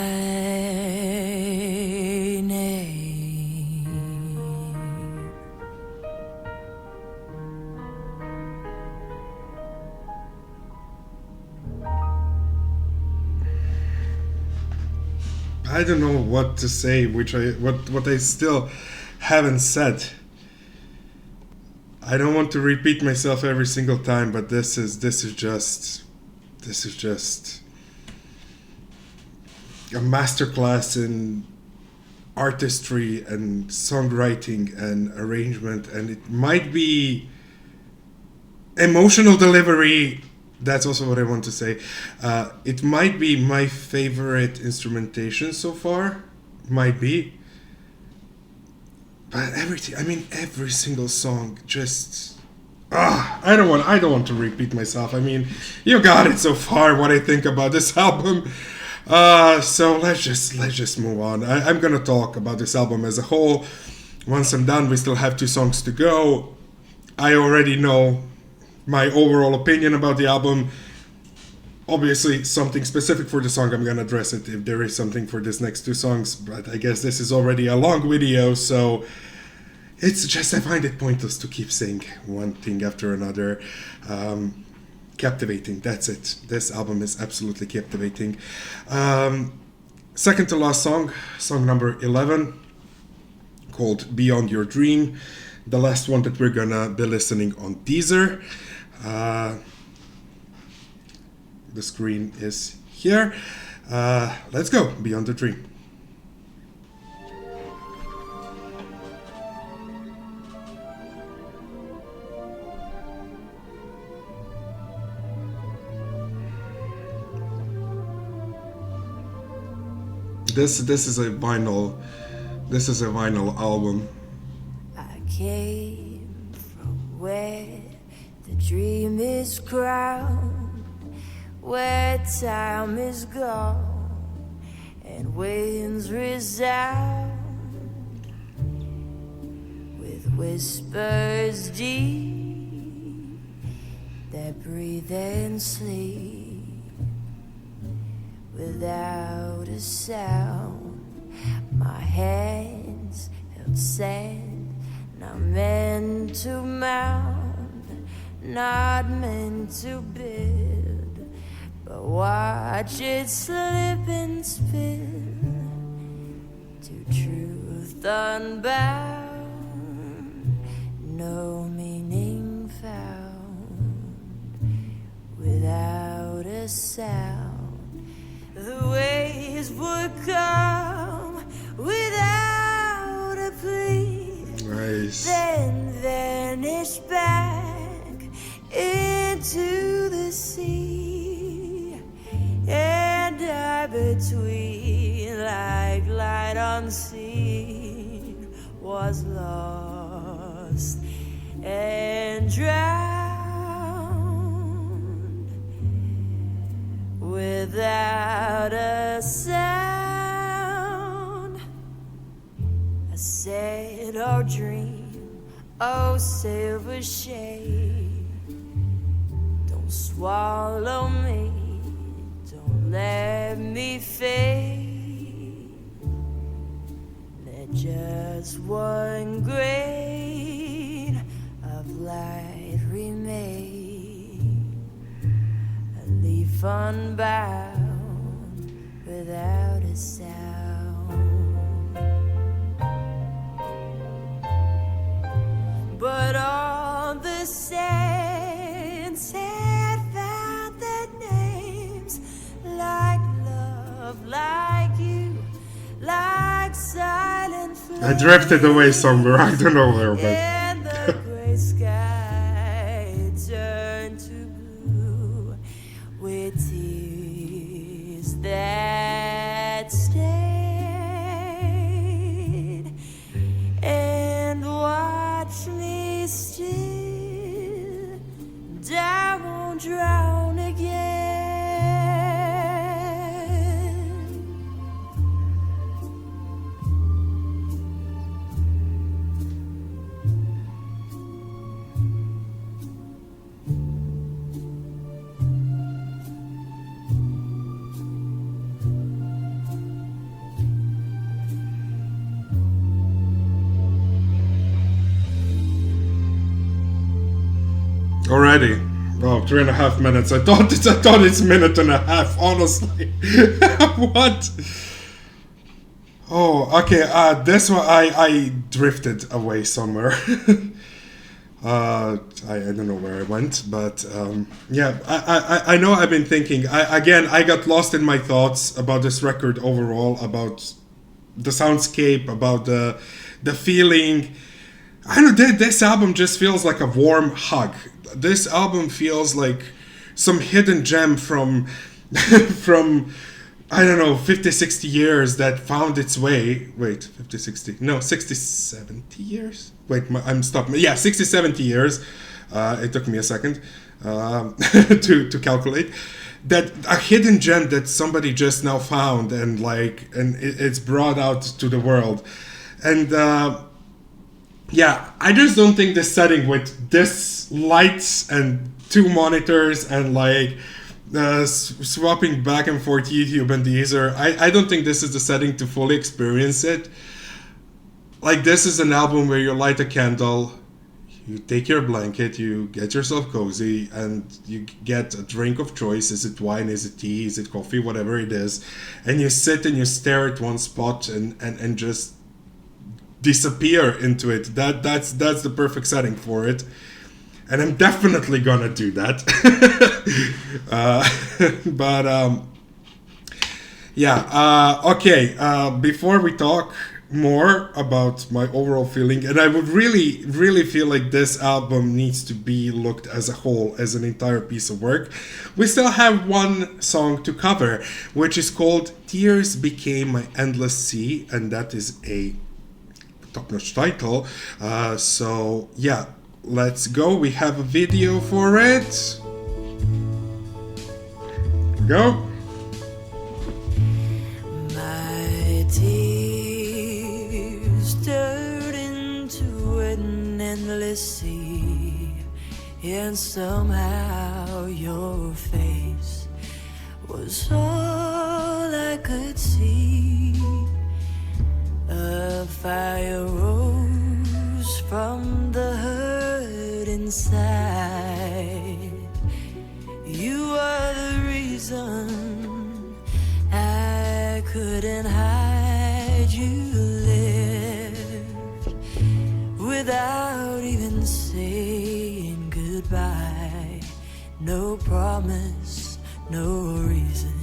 name. I don't know what to say, what I still haven't said. I don't want to repeat myself every single time, but this is just a masterclass in artistry and songwriting and arrangement, and it might be emotional delivery. That's also what I want to say. It might be my favorite instrumentation so far. Might be. But every single song just... I don't want to repeat myself. I mean, you got it so far, what I think about this album. So let's just move on. I'm gonna talk about this album as a whole. Once I'm done, we still have 2 songs to go. I already know my overall opinion about the album. Obviously, something specific for the song, I'm gonna address it if there is something for this next 2 songs, but I guess this is already a long video, so it's just, I find it pointless to keep saying one thing after another. Captivating, that's it. This album is absolutely captivating. Second to last song, song number 11, called Beyond Your Dream. The last one that we're gonna be listening on Deezer. The screen is here. Let's go, Beyond the Dream. This is a vinyl. This is a vinyl album. I came from where the dream is crowned, where time is gone and winds resound with whispers deep that breathe and sleep without a sound. My hands held sand, not meant to mount, not meant to build, but watch it slip and spill to truth unbound. No meaning found without a sound. The waves would come without a plea, Nice. then vanish back into the sea, and I between, like light unseen, was lost and drowned without a sound. I said, oh dream, oh silver shade, don't swallow me, don't let me fade. Let just one grain of light remain, leaf unbound without a sound. But on the sands had found their names, like love, like you, like silent flame. I drifted away somewhere, I don't know where, but And the gray sky turned to blue with tears that stayed, and watch me still, and I won't drown again. already. Oh, 3.5 minutes. I thought it's a minute and a half, honestly. What? Oh, okay. This one I drifted away somewhere. I don't know where I went, but yeah, I know I've been thinking. I got lost in my thoughts about this record overall, about the soundscape, about the feeling. I don't know, this album just feels like a warm hug. This album feels like some hidden gem from from I don't know, 50, 60 years that found its way. Wait, 50, 60. No, 60, 70 years? Wait, I'm stopped. Yeah, 60, 70 years. It took me a second to calculate. That a hidden gem that somebody just now found and it's brought out to the world. And yeah, I just don't think the setting with this lights and 2 monitors and swapping back and forth YouTube and Deezer, I don't think this is the setting to fully experience it. Like, this is an album where you light a candle, you take your blanket, you get yourself cozy, and you get a drink of choice. Is it wine, is it tea, is it coffee, whatever it is, and you sit and you stare at one spot and just disappear into it. That's the perfect setting for it, and I'm definitely gonna do that. But yeah, okay. Before we talk more about my overall feeling, and I would really feel like this album needs to be looked as a whole, as an entire piece of work. We still have one song to cover, which is called Tears Became My Endless Sea, and that is a top-notch title. So yeah, let's go. We have a video for it. Go. My tears turned into an endless sea, and somehow your face was all I could see. A fire rose from the hurt inside. You are the reason I couldn't hide. You lived without even saying goodbye. No promise, no reason,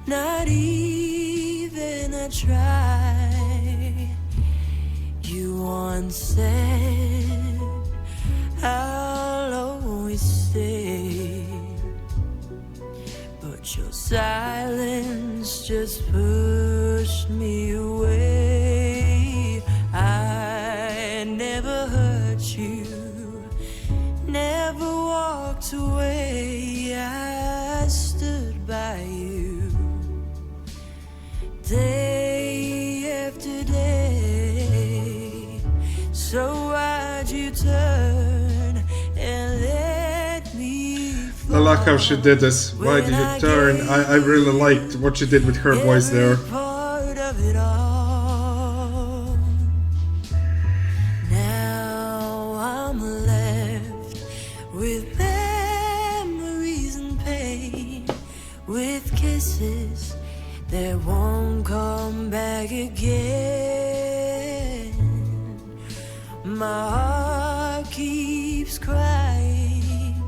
not even a try. You once said I'll always stay, but your silence just pushed me away. I never hurt you, never walked away. I stood by you day after day. So why'd you turn and let me fall? I like how she did this. Why did you turn? I really liked what she did with her voice there. Part of it all. Now I'm left with memories and pain, with kisses that won't come back again. My heart keeps crying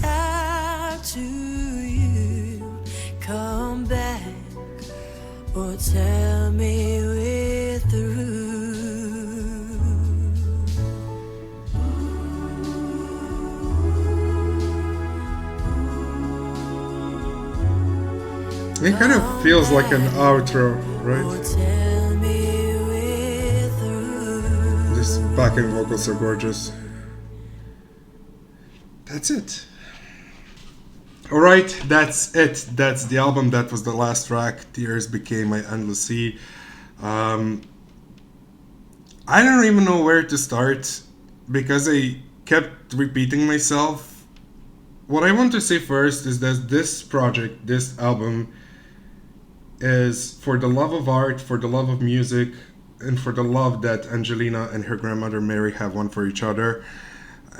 out to you. Come back or tell me we're through. It kind of feels like an outro, right? Tell me we're through. These backing vocals are gorgeous. That's it. Alright, that's it. That's the album. That was the last track. Tears Became My Endless Sea. I don't even know where to start because I kept repeating myself. What I want to say first is that this project, this album, is for the love of art, for the love of music, and for the love that Angelina and her grandmother Mary have one for each other.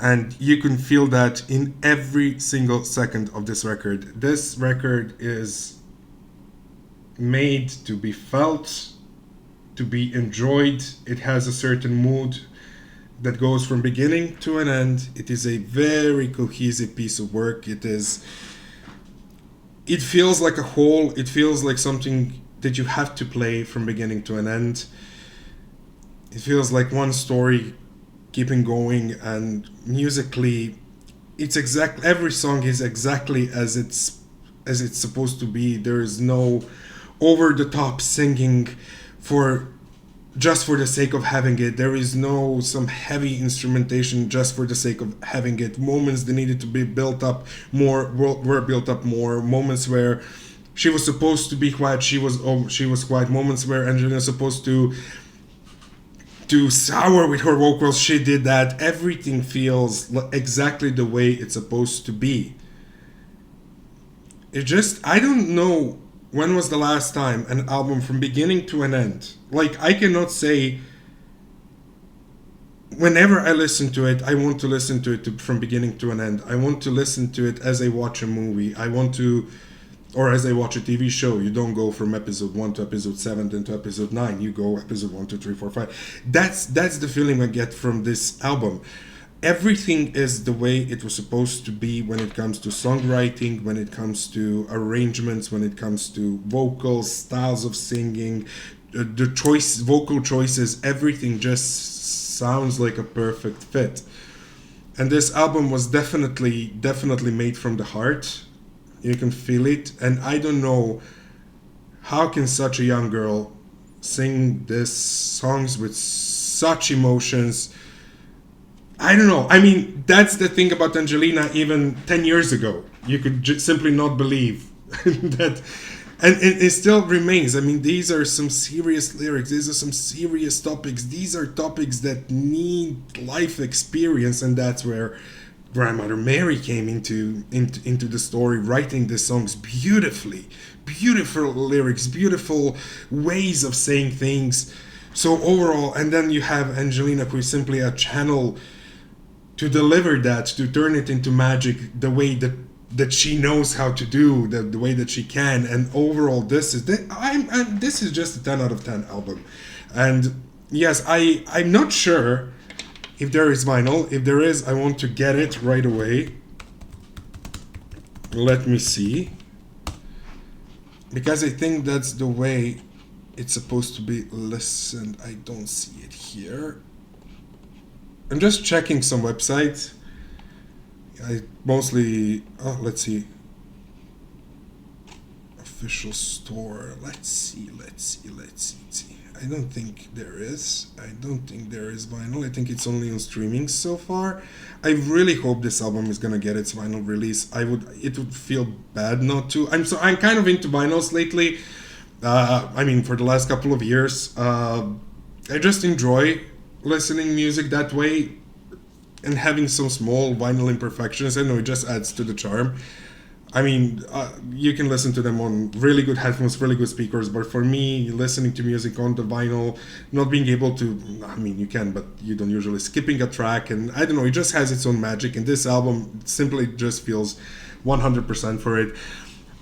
And you can feel that in every single second of this record. This record is made to be felt, to be enjoyed. It has a certain mood that goes from beginning to an end. It is a very cohesive piece of work. It feels like a whole. It feels like something that you have to play from beginning to an end. It feels like one story keeping going, and musically it's every song is exactly as it's supposed to be. There is no over the top singing for just for the sake of having it. There is no some heavy instrumentation just for the sake of having it. Moments that needed to be built up more were built up more. Moments where she was supposed to be quiet, she was quiet. Moments where Angelina was supposed to sour with her vocals, she did that. Everything feels exactly the way it's supposed to be. It just, I don't know when was the last time an album from beginning to an end, like I cannot say whenever I listen to it, I want to listen to it from beginning to an end. I want to listen to it as I watch a movie. I want to, or as I watch a TV show. You don't go from episode 1 to episode 7, then to episode 9. You go episode 1, 2, 3, 4, 5. That's the feeling I get from this album. Everything is the way it was supposed to be when it comes to songwriting, when it comes to arrangements, when it comes to vocals, styles of singing, vocal choices. Everything just sounds like a perfect fit. And this album was definitely made from the heart. You can feel it, and I don't know how can such a young girl sing these songs with such emotions. I don't know. I mean, that's the thing about Angelina. Even 10 years ago, you could simply not believe that, and it still remains. I mean, these are some serious lyrics. These are some serious topics. These are topics that need life experience, and that's where grandmother Mary came into the story, writing the songs beautifully. Beautiful lyrics, beautiful ways of saying things. So overall, and then you have Angelina, who is simply a channel to deliver that, to turn it into magic the way that she knows how to do, the way that she can. And overall, this is just a 10 out of 10 album. And yes, I'm not sure if there is vinyl. If there is, I want to get it right away. Let me see. Because I think that's the way it's supposed to be listened. I don't see it here. I'm just checking some websites. I mostly... Oh, let's see. Official store. Let's see. I don't think there is. I don't think there is vinyl. I think it's only on streaming so far. I really hope this album is gonna get its vinyl release. It would feel bad not to. I'm kind of into vinyls lately. I mean, for the last couple of years, I just enjoy listening music that way, and having some small vinyl imperfections. I know it just adds to the charm. I mean, you can listen to them on really good headphones, really good speakers, but for me, listening to music on the vinyl, not being able to, I mean, you can, but you don't usually, skipping a track, and I don't know, it just has its own magic, and this album simply just feels 100% for it.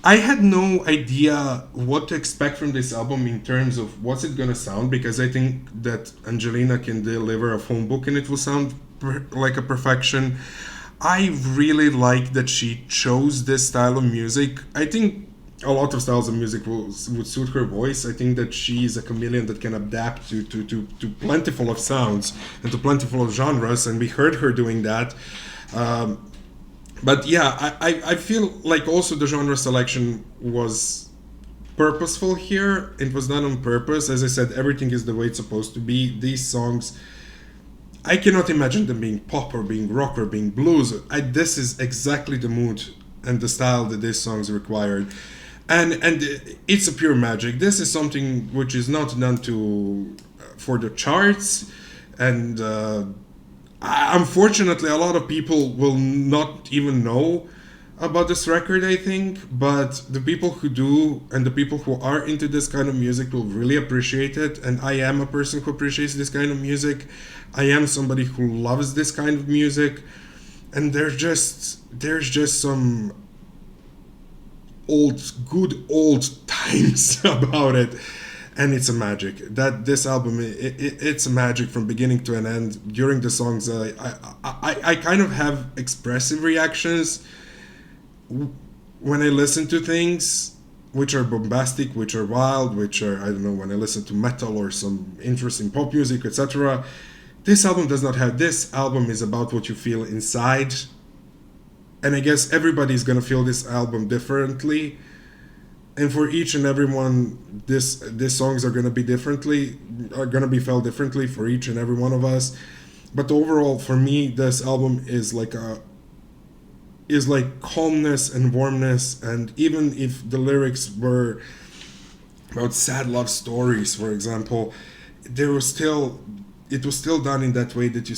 I had no idea what to expect from this album in terms of what's it gonna sound, because I think that Angelina can deliver a phone book and it will sound like a perfection. I really like that she chose this style of music. I think a lot of styles of music would suit her voice. I think that she's a chameleon that can adapt to plentiful of sounds and to plentiful of genres, and we heard her doing that. But yeah, I feel like also the genre selection was purposeful here. It was not on purpose. As I said, everything is the way it's supposed to be. These songs, I cannot imagine them being pop or being rock or being blues. This is exactly the mood and the style that these songs required. And it's a pure magic. This is something which is not done for the charts, and unfortunately, a lot of people will not even know about this record, I think, but the people who do and the people who are into this kind of music will really appreciate it. And I am a person who appreciates this kind of music. I am somebody who loves this kind of music. And there's just some good old times about it. And it's a magic. That this album, it's a magic from beginning to an end. During the songs, I kind of have expressive reactions when I listen to things which are bombastic, which are wild, which are, I don't know, when I listen to metal or some interesting pop music, etc. This album does not have. This album is about what you feel inside. And I guess everybody's gonna feel this album differently. And for each and every one, these songs are gonna be felt differently for each and every one of us. But overall, for me, this album is like calmness and warmness. And even if the lyrics were about sad love stories, for example, it was still done in that way that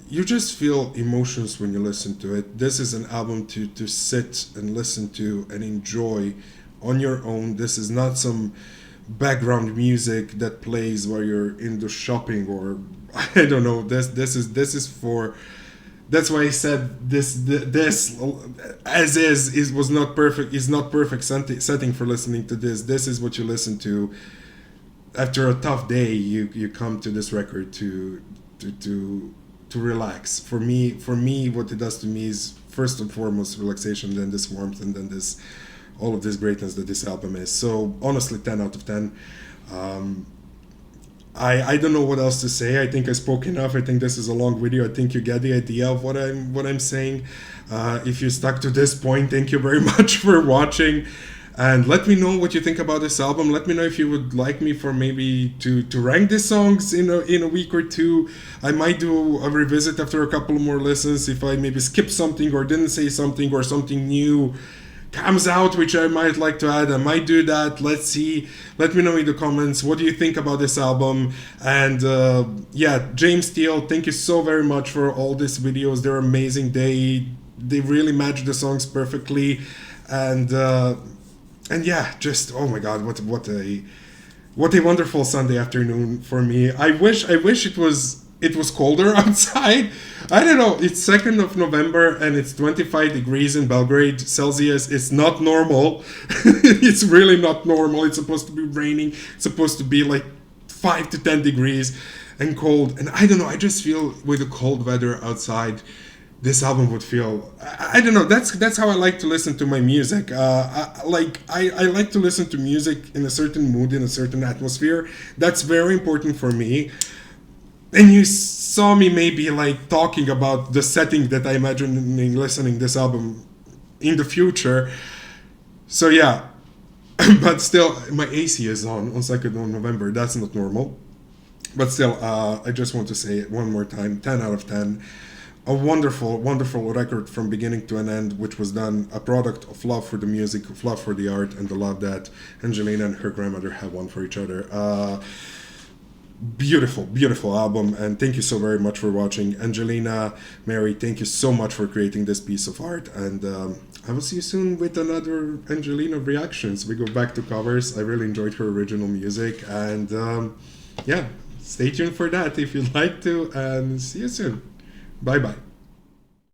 you just feel emotions when you listen to it. This is an album to sit and listen to and enjoy on your own. This is not some background music that plays while you're in the shopping or I don't know. This is for. That's why I said this as is was not perfect. Is not perfect setting for listening to this. This is what you listen to after a tough day. You come to this record to relax. For me, what it does to me is first and foremost relaxation, then this warmth, and then this all of this greatness that this album is. So honestly, 10 out of 10. I don't know what else to say. I think I spoke enough. I think this is a long video. I think you get the idea of what I'm saying. If you stuck to this point, thank you very much for watching. And let me know what you think about this album. Let me know if you would like me for maybe to rank the songs in a week or two. I might do a revisit after a couple more listens if I maybe skipped something or didn't say something or something new comes out which I might like to add. I might do that. Let's see. Let me know in the comments what do you think about this album. And yeah, James Steele, thank you so very much for all these videos. They're amazing. They really match the songs perfectly. And yeah, just oh my god, what a wonderful Sunday afternoon for me. I wish it was colder outside. I don't know. It's 2nd of November and it's 25 degrees in Belgrade Celsius. It's not normal. It's really not normal. It's supposed to be raining. It's supposed to be like 5 to 10 degrees and cold. And I don't know. I just feel with the cold weather outside, this album would feel. I don't know. That's how I like to listen to my music. I like to listen to music in a certain mood, in a certain atmosphere. That's very important for me. And you saw me maybe like talking about the setting that I imagine listening this album in the future. So yeah, but still my AC is on 2nd of November. That's not normal. But still, I just want to say it one more time, 10 out of 10. A wonderful, wonderful record from beginning to an end, which was done, a product of love for the music, of love for the art, and the love that Angelina and her grandmother have one for each other. Beautiful, beautiful album, and thank you so very much for watching. Angelina, Mary, thank you so much for creating this piece of art, and I will see you soon with another Angelina reactions. We go back to covers. I really enjoyed her original music, and yeah, stay tuned for that if you'd like to, and see you soon. Bye bye.